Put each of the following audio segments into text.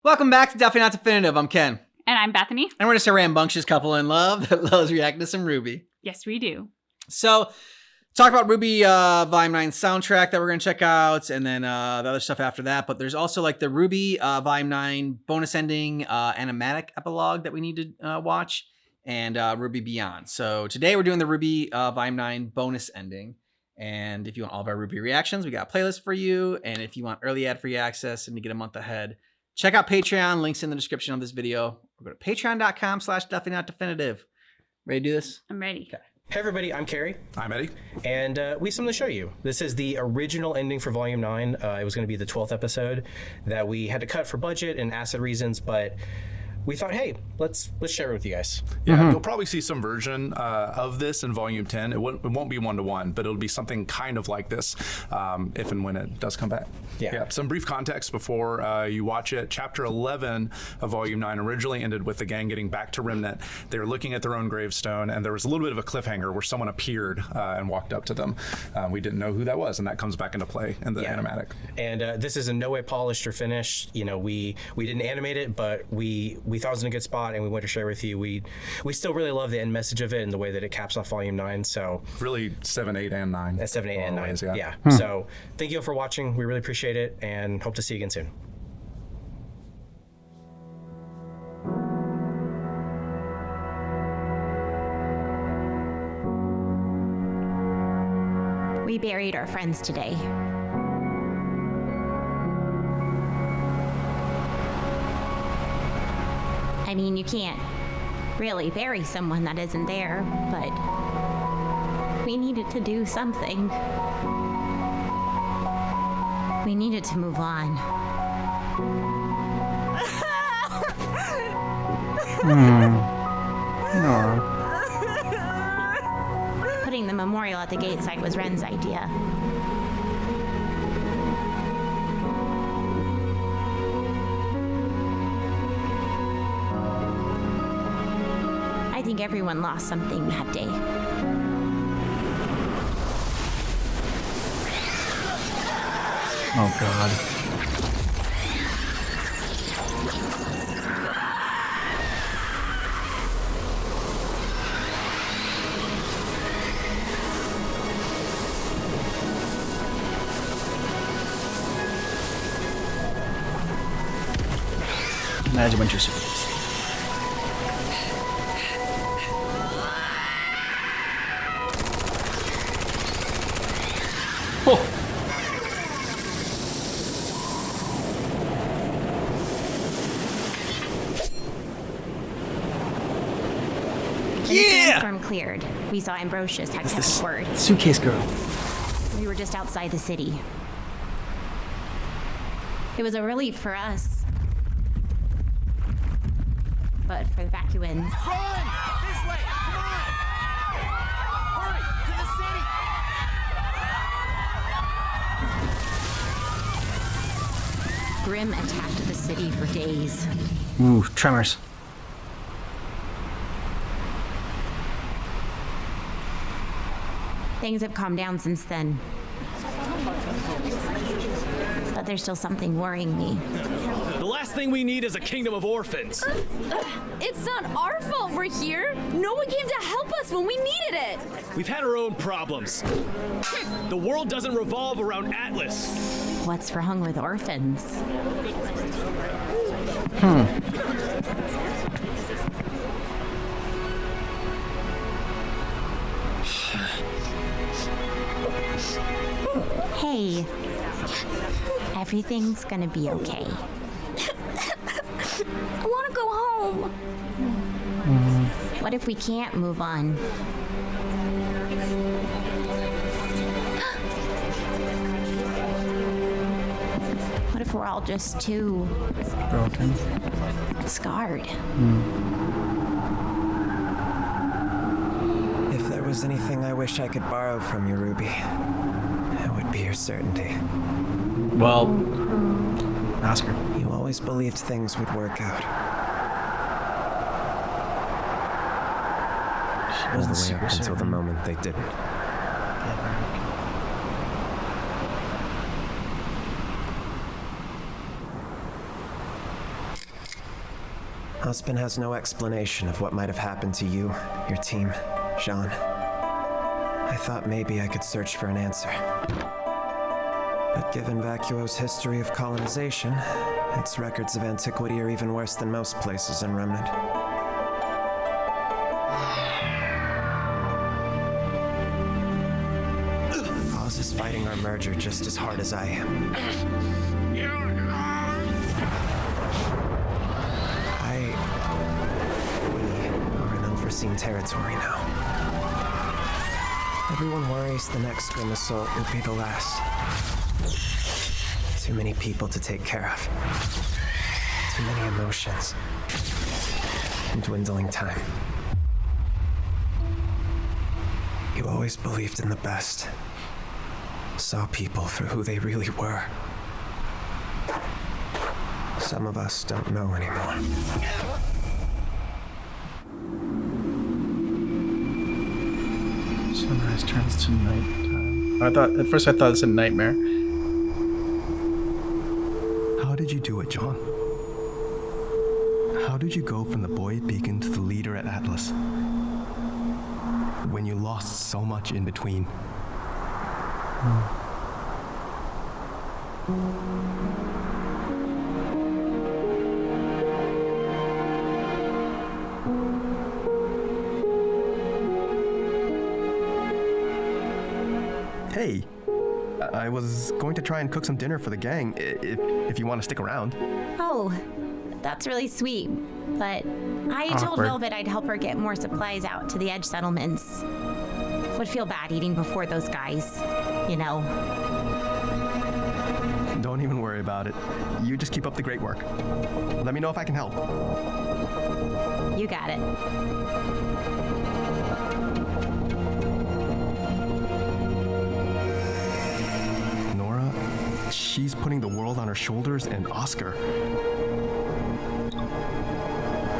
Welcome back to Definitely Not Definitive. I'm Ken. And I'm Bethany. And we're just a rambunctious couple in love that loves reacting to some RWBY. Yes, we do. So, talk about RWBY Volume 9 soundtrack that we're going to check out, and then the other stuff after that. But there's also like the RWBY Volume 9 bonus ending animatic epilogue that we need to watch, and RWBY Beyond. So today we're doing the RWBY Volume 9 bonus ending. And if you want all of our RWBY reactions, we got a playlist for you. And if you want early ad-free access and to get a month ahead, check out Patreon. Links in the description of this video. Or go to patreon.com/definitely-not-definitive. Ready to do this? I'm ready. Okay. Hey everybody, I'm Carrie. I'm Eddie. And we have something to show you. This is the original ending for Volume 9. It was going to be the 12th episode that we had to cut for budget and asset reasons, but we thought, hey, let's share it with you guys. Yeah, you'll probably see some version of this in Volume 10. It won't be one-to-one, but it'll be something kind of like this if and when it does come back. Yeah. Some brief context before you watch it. Chapter 11 of Volume 9 originally ended with the gang getting back to Remnant. They were looking at their own gravestone, and there was a little bit of a cliffhanger where someone appeared and walked up to them. We didn't know who that was, and that comes back into play in the animatic. And this is in no way polished or finished. You know, we didn't animate it, but we thought it was in a good spot, and we wanted to share with you. We still really love the end message of it and the way that it caps off Volume 9. So really 7, 8, and 9. 7, 8, and 9. Ways, yeah. So thank you all for watching. We really appreciate it, and hope to see you again soon. We buried our friends today. I mean, you can't really bury someone that isn't there, but we needed to do something. We needed to move on. Putting the memorial at the gate site was Ren's idea. I think everyone lost something that day. Oh, God. Imagine Winter Soldier. Oh. When the sandstorm cleared, we saw Ambrosius had kept his word. Suitcase girl. We were just outside the city. It was a relief for us. But for the Vacuans... Run! This way! Come on! Hurry! To the city! Grim attacked the city for days. Ooh, tremors. Things have calmed down since then. But there's still something worrying me. The last thing we need is a kingdom of orphans. It's not our fault we're here. No one came to help us when we needed it. We've had our own problems. The world doesn't revolve around Atlas. What's wrong with orphans? Hey, everything's gonna be okay. I want to go home. What if we can't move on? What if we're all just too Broken. scarred? If there was anything I wish I could borrow from you, RWBY, it would be your certainty. Well, Oscar. You always believed things would work out. All the way up until the moment they didn't. Husband has no explanation of what might have happened to you, your team, Jean. I thought maybe I could search for an answer. But given Vacuo's history of colonization, its records of antiquity are even worse than most places in Remnant. Oz is fighting our merger just as hard as I am. We are in unforeseen territory now. Everyone worries the next Grim Assault will be the last. Too many people to take care of. Too many emotions. And dwindling time. You always believed in the best. Saw people for who they really were. Some of us don't know anymore. Sunrise turns to nighttime. At first I thought it was a nightmare. How did you do it, John? How did you go from the boy at Beacon to the leader at Atlas? When you lost so much in between. Hey, I was going to try and cook some dinner for the gang, if you want to stick around. Oh, that's really sweet. But I told Awkward. Velvet I'd help her get more supplies out to the edge settlements. Would feel bad eating before those guys, you know. Don't even worry about it. You just keep up the great work. Let me know if I can help. You got it. Nora, she's putting the world on her shoulders, and Oscar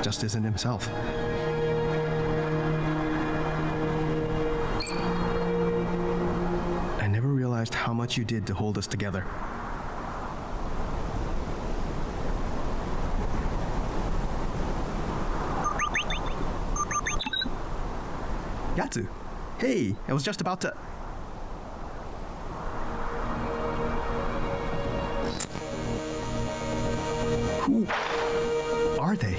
just isn't himself. I never realized how much you did to hold us together. Yatsu, hey, I was just about to... Who are they?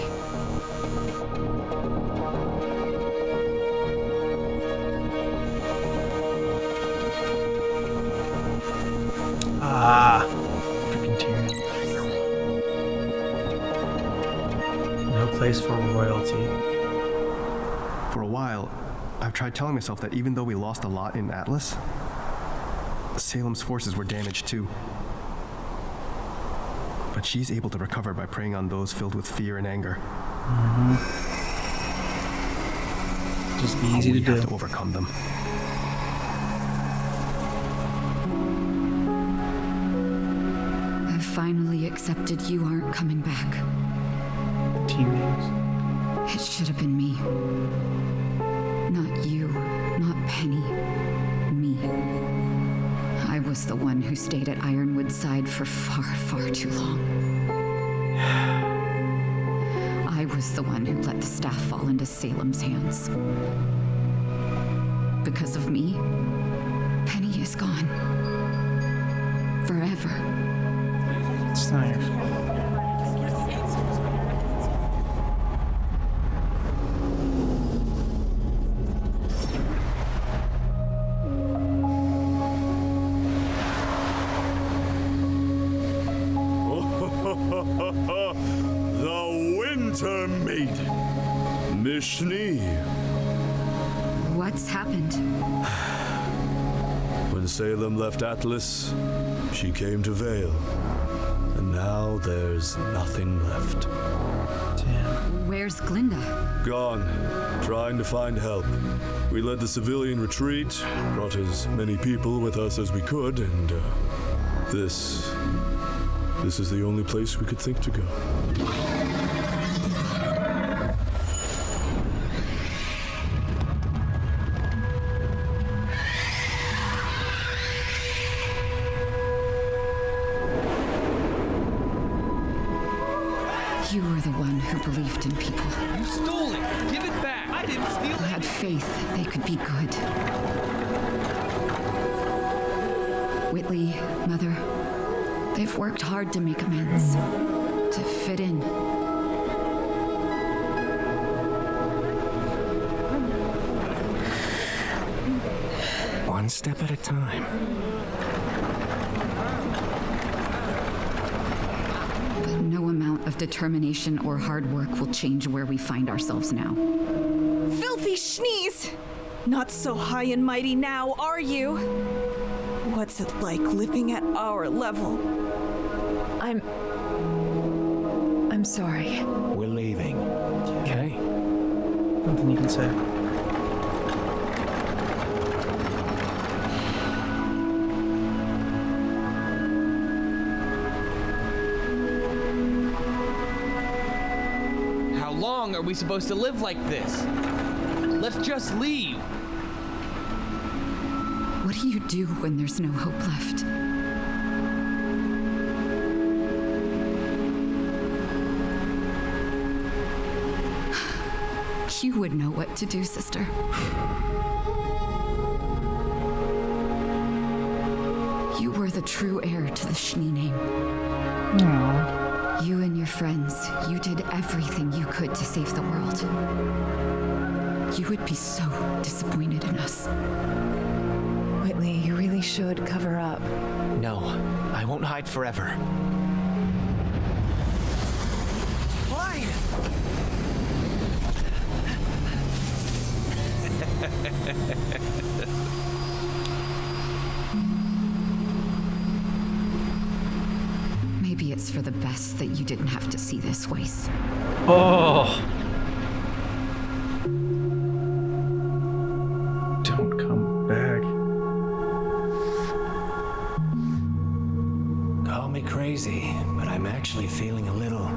Freaking Tyrion. No place for royalty. For a while, I've tried telling myself that even though we lost a lot in Atlas, Salem's forces were damaged too. But she's able to recover by preying on those filled with fear and anger. Just easy We to do. have to overcome them. I've finally accepted you aren't coming back. Team names. It should have been me. Not you, not Penny. Me. I was the one who stayed at Ironwood's side for far, far too long. I was the one who let the staff fall into Salem's hands. Because of me, Penny is gone. Forever. It's not your fault. The Winter Maiden, Mishni. What's happened? When Salem left Atlas, she came to Vale. And now there's nothing left. Where's Glinda? Gone, trying to find help. We led the civilian retreat, brought as many people with us as we could, and this is the only place we could think to go. You were the one who believed in people. You stole it! Give it back! I didn't steal Who it! had faith they could be good. Whitley, Mother, they've worked hard to make amends, to fit in. One step at a time. But no amount of determination or hard work will change where we find ourselves now. Filthy schnees! Not so high and mighty now, are you? What's it like living at our level? I'm sorry. We're leaving. Okay? Nothing you can say. How long are we supposed to live like this? Let's just leave. What do you do when there's no hope left? You would know what to do, sister. You were the true heir to the Schnee name. Aww. You and your friends, you did everything you could to save the world. You would be so disappointed in us. Whitley, you really should cover up. No, I won't hide forever. Fine! Maybe it's for the best that you didn't have to see this, Weiss. Oh. Don't come back. Call me crazy, but I'm actually feeling a little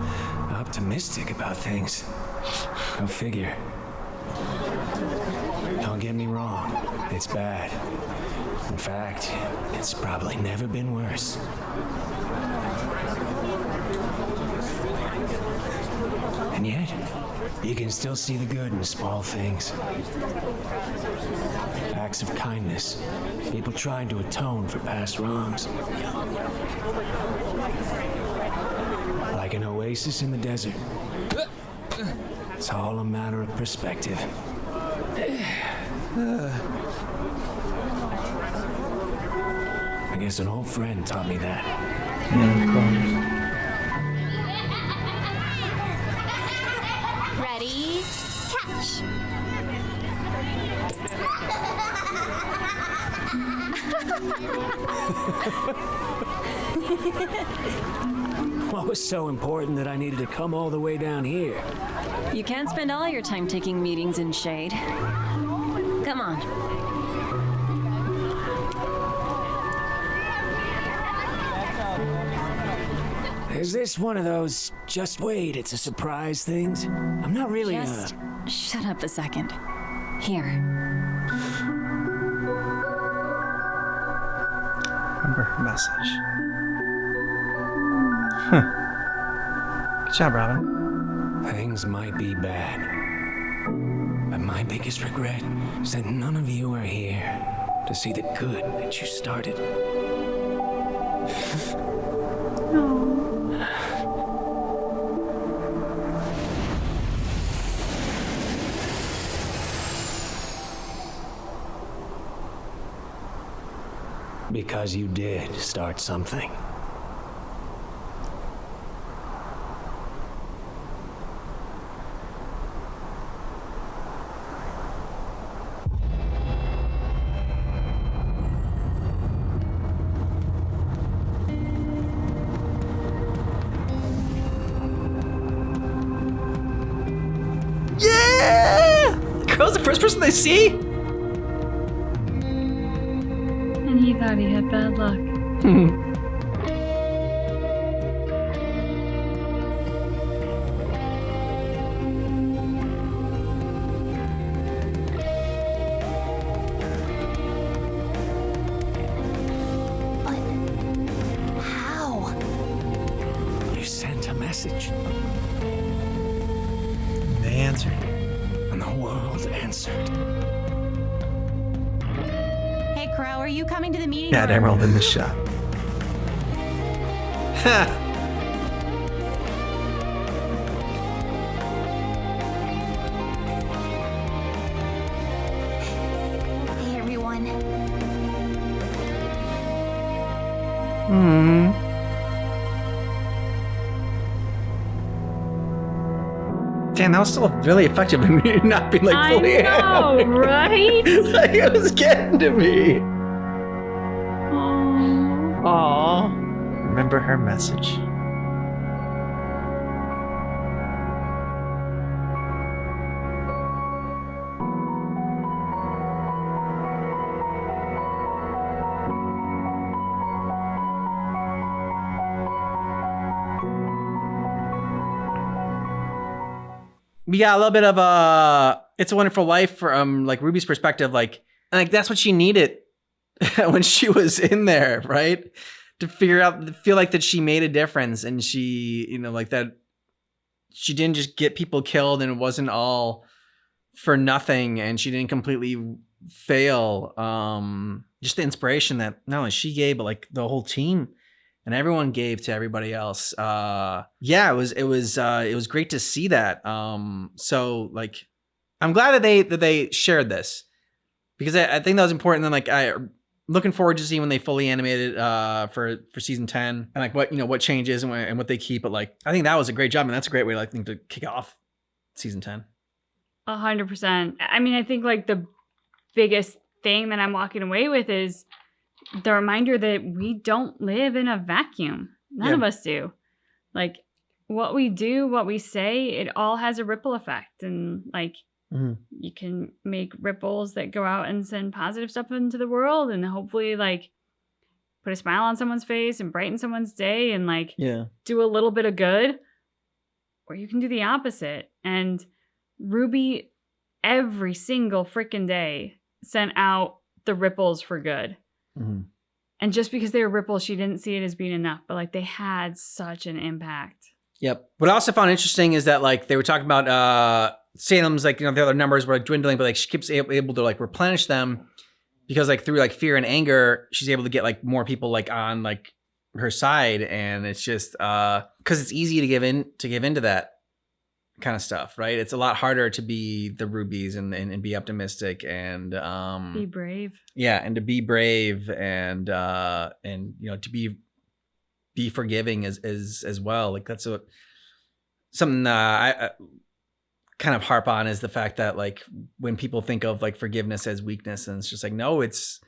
optimistic about things. Go figure. Don't get me wrong, it's bad. In fact, it's probably never been worse. And yet, you can still see the good in small things. Acts of kindness, people trying to atone for past wrongs. Like an oasis in the desert. It's all a matter of perspective. I guess an old friend taught me that. Yeah, of course. Ready? Catch! What was so important that I needed to come all the way down here? You can't spend all your time taking meetings in shade. Come on. Is this one of those just wait, it's a surprise things? I'm not really Just shut up a second. Here. Remember her message. Huh. Good job, Robin. Things might be bad. But my biggest regret is that none of you are here to see the good that you started. Because you did start something. Yeah! The girl's the first person they see? And he thought he had bad luck. You sent a message. They answered. And the world answered. Hey, Crow, are you coming to the meeting? Got or- Emerald in the shop. Hey, everyone. Damn, that was still really effective in me not being like fully I know, animated. right? Like it was getting to me. Aww. Aww. Remember her message. We got a little bit of It's a Wonderful Life from like Ruby's perspective, like that's what she needed when she was in there, right? To feel like that she made a difference, and she, like that she didn't just get people killed and it wasn't all for nothing, and she didn't completely fail. Just the inspiration that not only she gave, but like the whole team and everyone gave to everybody else. It was great to see that. So like, I'm glad that they shared this, because I think that was important. And like, looking forward to seeing when they fully animated for season 10, and like what changes and what they keep. But like, I think that was a great job, and that's a great way to kick off season 10. 100%. I mean, I think like the biggest thing that I'm walking away with is the reminder that we don't live in a vacuum. None of us do. Like, what we do, what we say, it all has a ripple effect. And like, you can make ripples that go out and send positive stuff into the world, and hopefully like put a smile on someone's face and brighten someone's day, and like do a little bit of good. Or you can do the opposite. And Ruby, every single freaking day, sent out the ripples for good. And just because they were ripples, she didn't see it as being enough, but like they had such an impact. Yep. What I also found interesting is that like they were talking about Salem's, like, the other numbers were like dwindling, but like she keeps able to like replenish them, because like through like fear and anger, she's able to get like more people like on like her side. And it's just because it's easy to give into that kind of stuff, right? It's a lot harder to be the Rubies and be optimistic and be brave. Yeah, and to be brave and to be forgiving as well. Like that's something I kind of harp on, is the fact that like when people think of like forgiveness as weakness, and it's just like, no, it's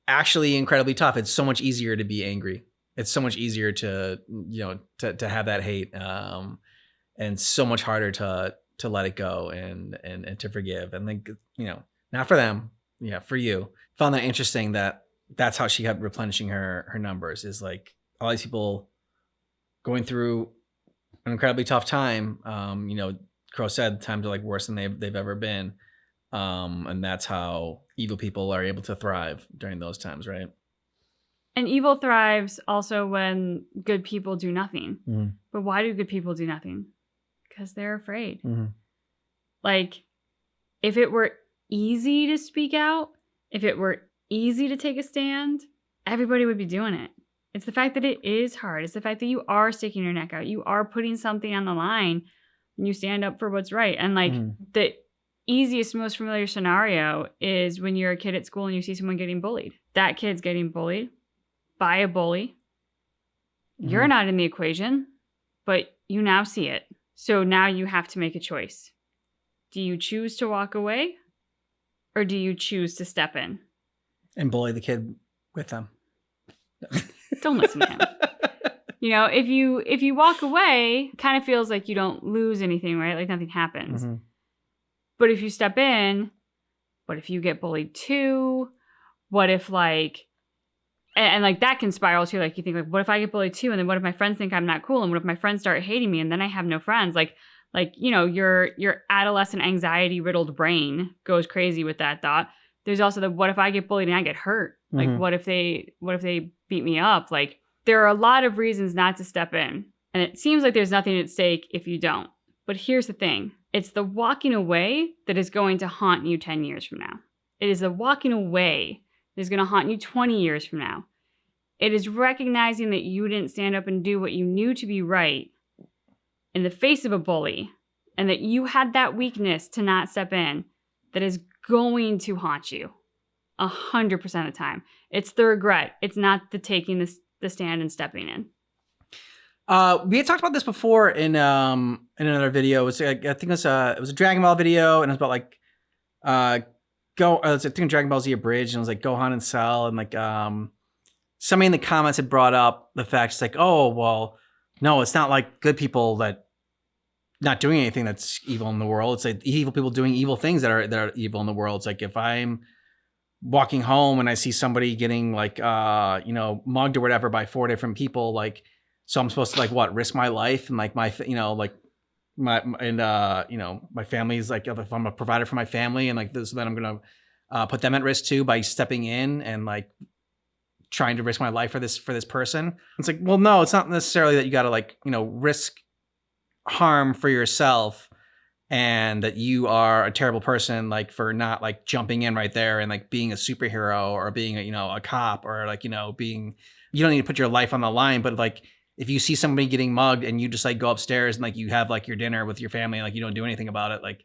actually incredibly tough. It's so much easier to be angry. It's so much easier to to have that hate. And so much harder to let it go and to forgive. And like, not for them, for you. Found that interesting that that's how she kept replenishing her numbers, is like all these people going through an incredibly tough time. Crow said times are like worse than they've ever been. And that's how evil people are able to thrive during those times, right? And evil thrives also when good people do nothing. But why do good people do nothing? Because they're afraid. Like, if it were easy to speak out, if it were easy to take a stand, everybody would be doing it. It's the fact that it is hard. It's the fact that you are sticking your neck out. You are putting something on the line when you stand up for what's right. And like the easiest, most familiar scenario is when you're a kid at school and you see someone getting bullied. That kid's getting bullied by a bully. You're not in the equation, but you now see it. So now you have to make a choice. Do you choose to walk away, or do you choose to step in? And bully the kid with them. Don't listen to him. If you walk away, it kind of feels like you don't lose anything, right? Like nothing happens. But if you step in, what if you get bullied too? What if like, and like that can spiral too. Like you think like, what if I get bullied too? And then what if my friends think I'm not cool? And what if my friends start hating me? And then I have no friends? Like your adolescent anxiety riddled brain goes crazy with that thought. There's also the, what if I get bullied and I get hurt? Like what if they beat me up? Like there are a lot of reasons not to step in. And it seems like there's nothing at stake if you don't. But here's the thing. It's the walking away that is going to haunt you 10 years from now. It is the walking away that is going to haunt you 20 years from now. It is recognizing that you didn't stand up and do what you knew to be right in the face of a bully, and that you had that weakness to not step in, that is going to haunt you 100% of the time. It's the regret. It's not the taking the stand and stepping in. We had talked about this before in another video. It was, I think it was a Dragon Ball video, and it was about like I think Dragon Ball Z Abridged, and it was like Gohan and Cell, and like somebody in the comments had brought up the fact, it's like, oh well, no, it's not like good people that not doing anything that's evil in the world. It's like evil people doing evil things that are evil in the world. It's like if I'm walking home and I see somebody getting like mugged or whatever by 4 different people, like, so I'm supposed to like what, risk my life and like my my family's like, if I'm a provider for my family and like this, then I'm gonna put them at risk too by stepping in and like trying to risk my life for this person. It's like, well, no, it's not necessarily that you got to like, risk harm for yourself and that you are a terrible person, like for not like jumping in right there and like being a superhero or being a cop or like, being, you don't need to put your life on the line, but like, if you see somebody getting mugged and you just like go upstairs and like you have like your dinner with your family and like you don't do anything about it, like,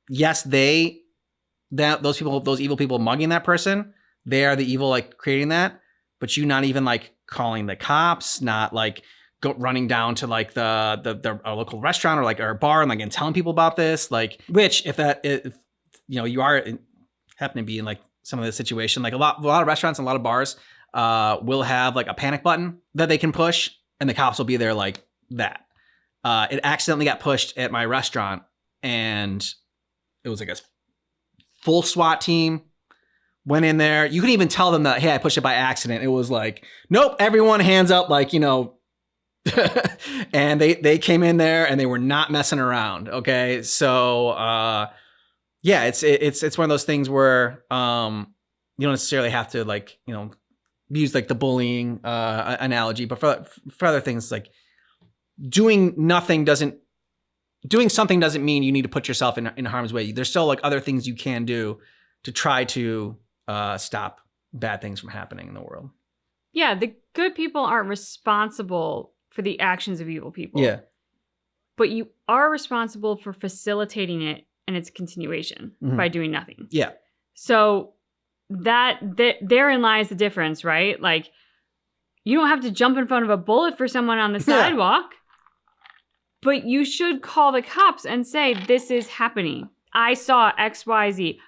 yes, those evil people mugging that person, they are the evil like creating that, but you not even like calling the cops, not like running down to like the local restaurant or like or bar and like and telling people about this, like, which if you are happen to be in like some of this situation, like a lot of restaurants and a lot of bars will have like a panic button that they can push and the cops will be there like that. It accidentally got pushed at my restaurant and it was like a full SWAT team went in there. You can even tell them that, hey, I pushed it by accident. It was like, nope, everyone hands up, like, and they came in there and they were not messing around. Okay. So, yeah, it's one of those things where, you don't necessarily have to like, use like the bullying, analogy, but for other things, like doing something doesn't mean you need to put yourself in harm's way. There's still like other things you can do to try to, stop bad things from happening in the world. Yeah. The good people aren't responsible for the actions of evil people. Yeah. But you are responsible for facilitating it and its continuation by doing nothing. Yeah. So therein lies the difference, right? Like, you don't have to jump in front of a bullet for someone on the sidewalk, but you should call the cops and say, this is happening. I saw XYZ.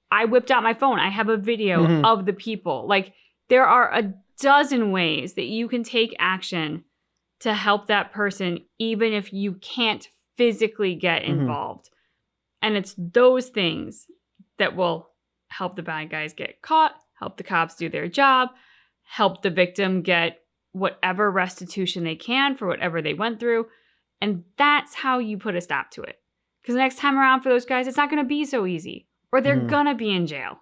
I whipped out my phone. I have a video of the people. Like, there are a dozen ways that you can take action to help that person, even if you can't physically get involved. And it's those things that will help the bad guys get caught, help the cops do their job, help the victim get whatever restitution they can for whatever they went through. And that's how you put a stop to it. Because the next time around for those guys, it's not going to be so easy. Or they're going to be in jail.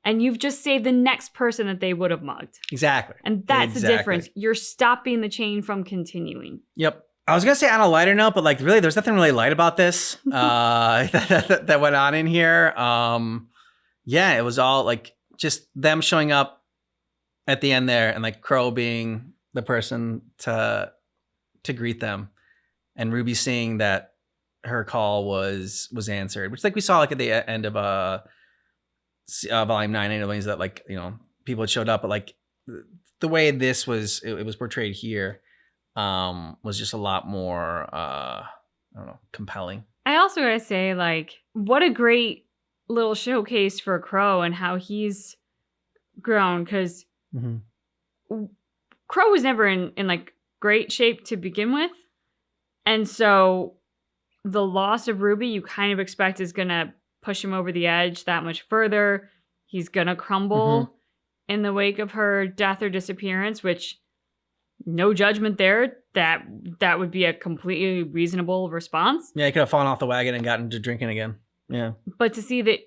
And you've just saved the next person that they would have mugged. Exactly. And that's the difference. You're stopping the chain from continuing. Yep. I was going to say on a lighter note, but like really, there's nothing really light about this that went on in here. Yeah, it was all like just them showing up at the end there and like Crow being the person to greet them and Ruby seeing that her call was answered, which like we saw like at the end of volume 9 anyways, that like, people had showed up, but like the way this was, it was portrayed here was just a lot more, I don't know, compelling. I also gotta say, like, what a great little showcase for Crow and how he's grown, because Crow was never in like great shape to begin with. And so the loss of Ruby, you kind of expect is gonna push him over the edge that much further. He's gonna crumble in the wake of her death or disappearance, which no judgment there. That would be a completely reasonable response. Yeah, he could have fallen off the wagon and gotten to drinking again. Yeah. But to see that,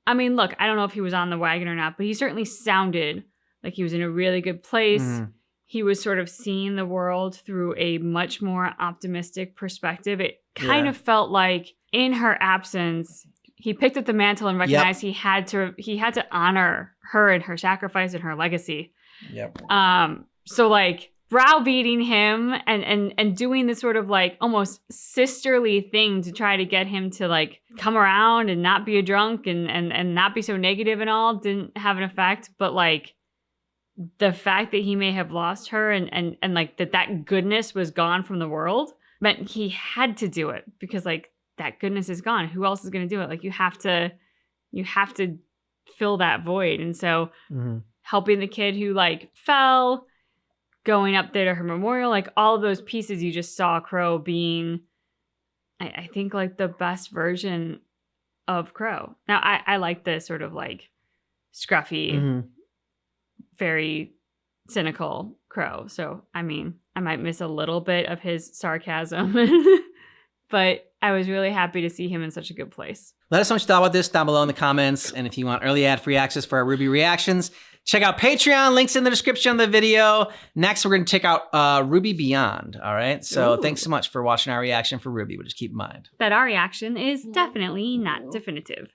I mean, look, I don't know if he was on the wagon or not, but he certainly sounded like he was in a really good place. he was sort of seeing the world through a much more optimistic perspective. It kind of felt like in her absence, he picked up the mantle and recognized he had to honor her and her sacrifice and her legacy. Yep. So like browbeating him and doing this sort of like almost sisterly thing to try to get him to like come around and not be a drunk and not be so negative and all didn't have an effect. But like the fact that he may have lost her and like that goodness was gone from the world meant he had to do it, because like that goodness is gone. Who else is going to do it? Like you have to fill that void. And so helping the kid who like fell, going up there to her memorial, like all of those pieces, you just saw Crow being, I think, like the best version of Crow. Now, I like the sort of like scruffy, very cynical Crow. So, I mean, I might miss a little bit of his sarcasm, but I was really happy to see him in such a good place. Let us know what you thought about this down below in the comments. And if you want early ad-free access for our RWBY reactions, check out Patreon. Links in the description of the video. Next, we're going to check out RWBY Beyond. All right. So thanks so much for watching our reaction for RWBY. But just keep in mind that our reaction is definitely not definitive.